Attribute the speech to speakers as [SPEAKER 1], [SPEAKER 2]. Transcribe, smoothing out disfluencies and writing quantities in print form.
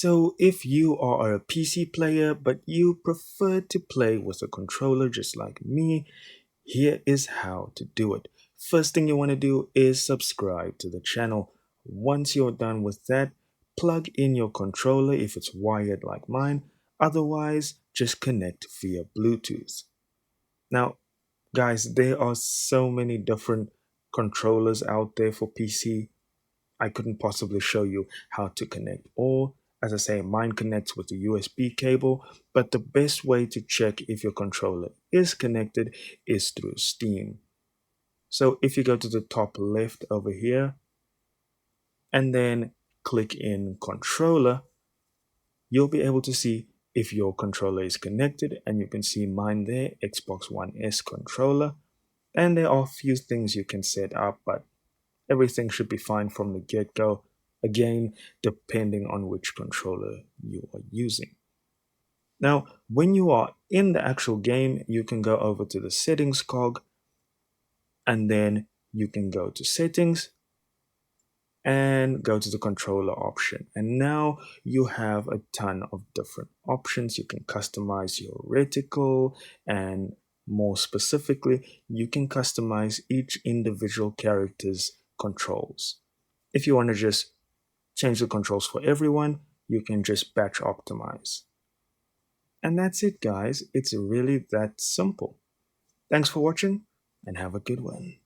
[SPEAKER 1] So if you are a PC player but you prefer to play with a controller just like me, here is how to do it. First thing you want to do is subscribe to the channel. Once you're done with that, plug in your controller if it's wired like mine. Otherwise, just connect via Bluetooth. Now, guys, there are so many different controllers out there for PC. I couldn't possibly show you how to connect all. As I say, mine connects with a USB cable, but the best way to check if your controller is connected is through Steam. So if you go to the top left over here and then click in controller, you'll be able to see if your controller is connected, and you can see mine there, Xbox One S controller. And there are a few things you can set up, but everything should be fine from the get-go, again, depending on which controller you are using. Now, when you are in the actual game, you can go over to the settings cog, and then you can go to settings and go to the controller option. And now you have a ton of different options. You can customize your reticle, and more specifically, you can customize each individual character's controls. If you want to just change the controls for everyone, you can just batch optimize. And that's it, guys. It's really that simple. Thanks for watching and have a good one.